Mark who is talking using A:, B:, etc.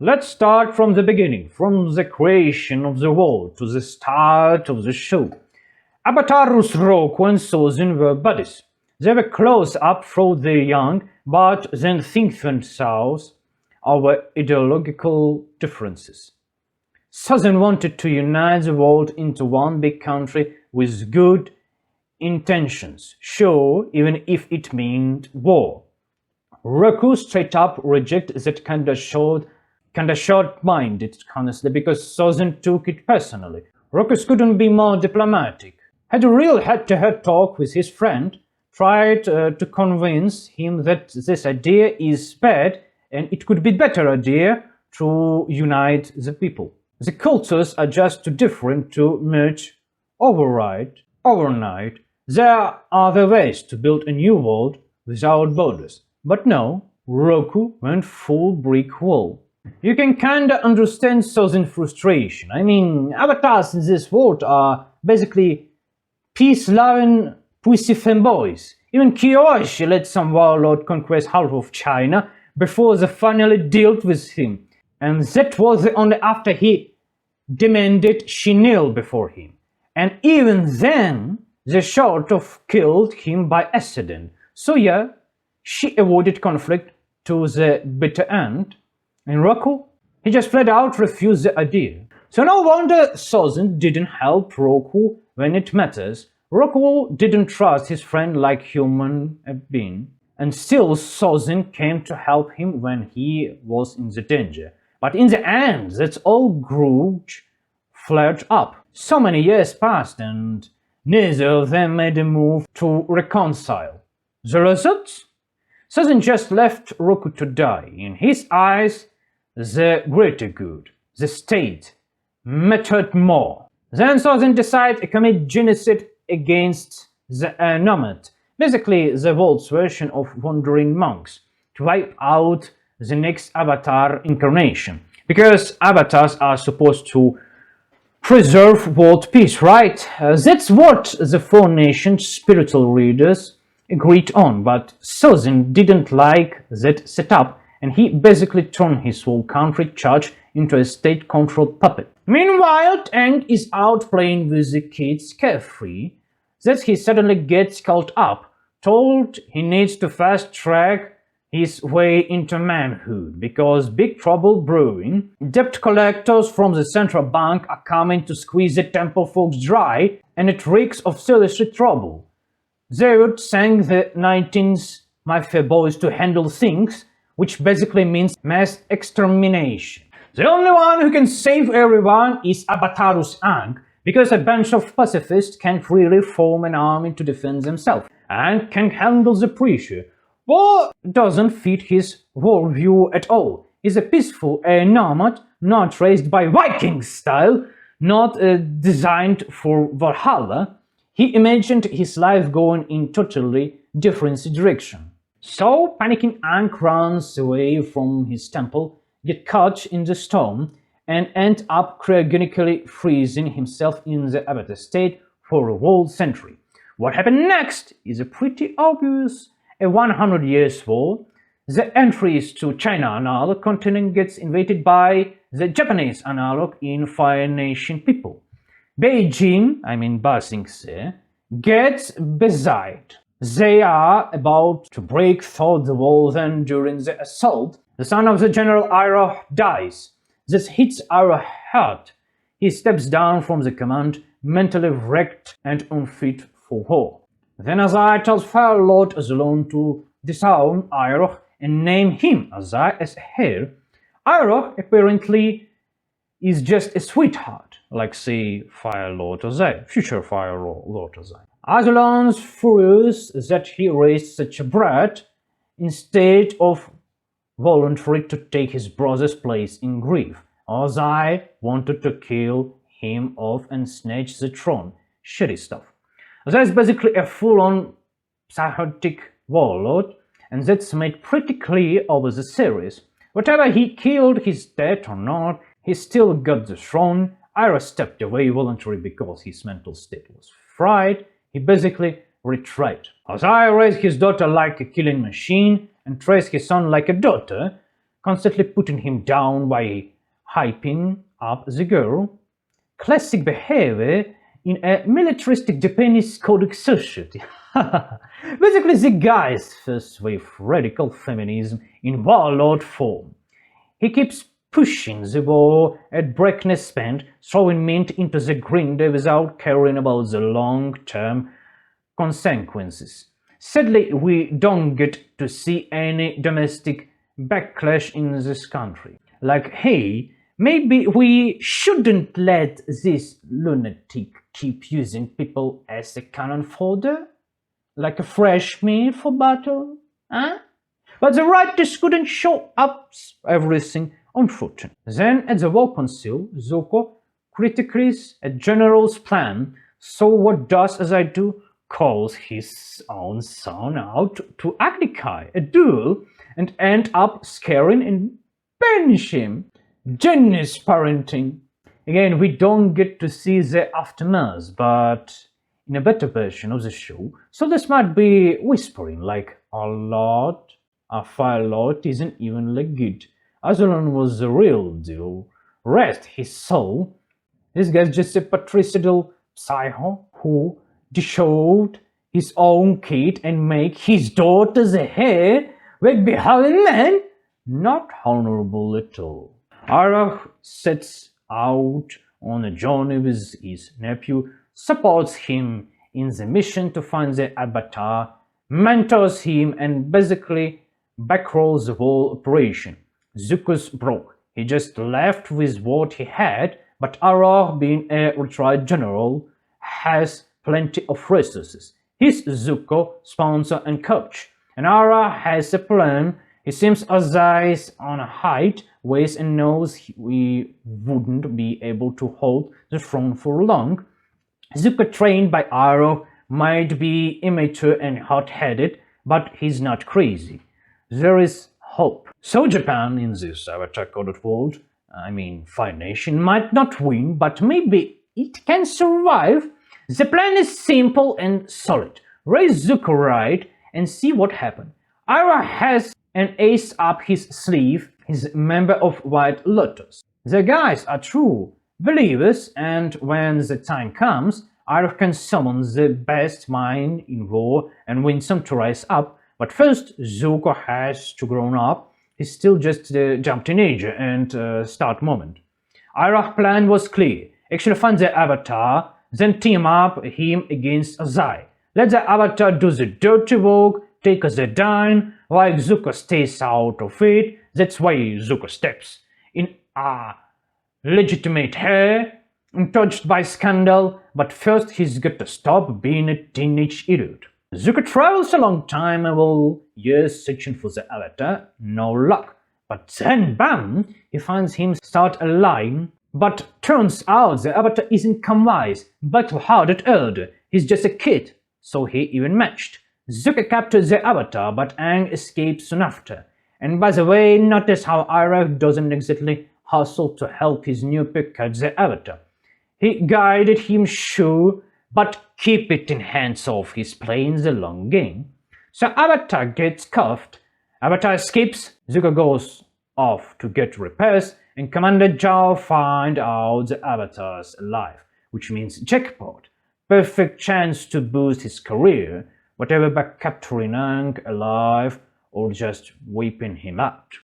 A: Let's start from the beginning, from the creation of the world to the start of the show. Avatars Roku and Sozin were buddies. They were close up from the young, but then things went south over ideological differences. Sozin wanted to unite the world into one big country with good intentions, sure, even if it meant war. Rokku straight up rejected that kinda short-minded, honestly, because Sozin took it personally. Rokku couldn't be more diplomatic. Had a real head-to-head talk with his friend, tried to convince him that this idea is bad and it could be a better idea to unite the people. The cultures are just too different to merge overnight. There are other ways to build a new world without borders. But no, Rokku went full brick wall. You can kinda understand Sozin's frustration. I mean, avatars in this world are basically peace-loving pussy fanboys. Even Kyoshi let some warlord conquest half of China before they finally dealt with him. And that was only after he demanded she kneel before him. And even then, they sort of killed him by accident. So yeah, she avoided conflict to the bitter end. And Rokku, he just flat out refused the idea. So no wonder Sozin didn't help Rokku when it matters. Rokku didn't trust his friend like human being. And still Sozin came to help him when he was in the danger. But in the end, that old grudge flared up. So many years passed and neither of them made a move to reconcile. The result? Sozin just left Rokku to die. In his eyes, the greater good, the state, mattered more. Then Sozin decided to commit genocide against the nomad, basically the world's version of wandering monks, to wipe out the next avatar incarnation. Because avatars are supposed to preserve world peace, right? That's what the four nations' spiritual leaders agreed on, but Sozin didn't like that setup and he basically turned his whole country charge into a state-controlled puppet. Meanwhile, Aang is out playing with the kids carefree. That he suddenly gets called up, told he needs to fast-track his way into manhood because big trouble brewing. Debt collectors from the central bank are coming to squeeze the temple folks dry, and it reeks of serious trouble. They would send the 19th mafia boys to handle things, which basically means mass extermination. The only one who can save everyone is Abatarus Aang, because a bunch of pacifists can't really form an army to defend themselves. Aang can handle the pressure. War doesn't fit his worldview at all. He's a peaceful nomad, not raised by Viking style, not designed for Valhalla. He imagined his life going in totally different direction. So, panicking Aang runs away from his temple, gets caught in the storm, and ends up cryogenically freezing himself in the avatar state for a whole century. What happened next is pretty obvious. A 100 years war, the entries to China analog continent gets invaded by the Japanese analog in Fire Nation people. Beijing, Ba Sing Se, gets besieged. They are about to break through the wall, then during the assault, the son of the General Iroh dies. This hits Iroh hard. He steps down from the command, mentally wrecked and unfit for war. Then Azai tells Fire Lord Azulon to disarm Iroh and name him Azai as heir. Iroh apparently is just a sweetheart, like say Fire Lord Azai, future Fire Lord Azai. Azulon's furious that he raised such a brat instead of volunteering to take his brother's place in grief. Azai wanted to kill him off and snatch the throne. Shitty stuff. Azai is basically a full-on psychotic warlord, and that's made pretty clear over the series. Whatever he killed, he's dead or not, he still got the throne. Iroh stepped away voluntarily because his mental state was fried. He basically retreated. Azai raised his daughter like a killing machine and raised his son like a daughter. constantly putting him down by hyping up the girl. Classic behavior in a militaristic Japanese codec society. Basically, the guy is first with radical feminism in warlord form. He keeps pushing the war at breakneck speed, throwing mint into the grinder without caring about the long-term consequences. Sadly, we don't get to see any domestic backlash in this country. Like, hey, maybe we shouldn't let this lunatic keep using people as a cannon fodder? Like a fresh meat for battle? Huh? But the writers couldn't show up everything, unfortunately. Then at the War Council, Zuko critiques a general's plan, so what does as I do? Calls his own son out to Agnikai, a duel, and end up scaring and banish him. Genius parenting. Again, we don't get to see the aftermath, but in a better version of the show, so this might be whispering like a lot. A fire lot isn't even like good. Azulan was the real deal. Rest his soul. This guy's just a patricidal psycho who dishowed his own kid and make his daughter the heir with behaving man. Not honorable at all. Arach sets out on a journey with his nephew, supports him in the mission to find the avatar, mentors him, and basically backrolls the whole operation. Zuko's broke. He just left with what he had, but Arach, being a retired general, has plenty of resources. He's Zuko, sponsor and coach. And Arach has a plan. He seems as eyes on a height, weighs and knows we wouldn't be able to hold the throne for long. Zuko, trained by Arach, might be immature and hot-headed, but he's not crazy. There is hope. So Japan in this Avatar-coded world, Fire Nation, might not win, but maybe it can survive. The plan is simple and solid. Raise Zuko right and see what happens. Arach has an ace up his sleeve. He's a member of White Lotus. The guys are true believers, and when the time comes, Arach can summon the best mind in war and win some to rise up. But first, Zuko has to grow up. He's still just a jump teenager and start moment. Arach's plan was clear. Actually find the Avatar, then team up him against Azai. Let the Avatar do the dirty work, take the dime, while Zuko stays out of it. That's why Zuko steps in a legitimate hair, untouched by scandal, but first he's got to stop being a teenage idiot. Zuko travels a long time and will years searching for the Avatar, no luck. But then, bam, he finds him start a line. But turns out the Avatar isn't Kamwise, but hard-hearted elder. He's just a kid, so he even matched. Zuko captures the Avatar, but Aang escapes soon after. And by the way, notice how Arach doesn't exactly hustle to help his new pick catch the Avatar. He guided him, sure, but keep it in hands off. He's playing the long game. So Avatar gets cuffed. Avatar escapes. Zuko goes off to get repairs, and Commander Zhao finds out the Avatar's alive, which means jackpot. Perfect chance to boost his career, whatever by capturing Aang alive or just wiping him out.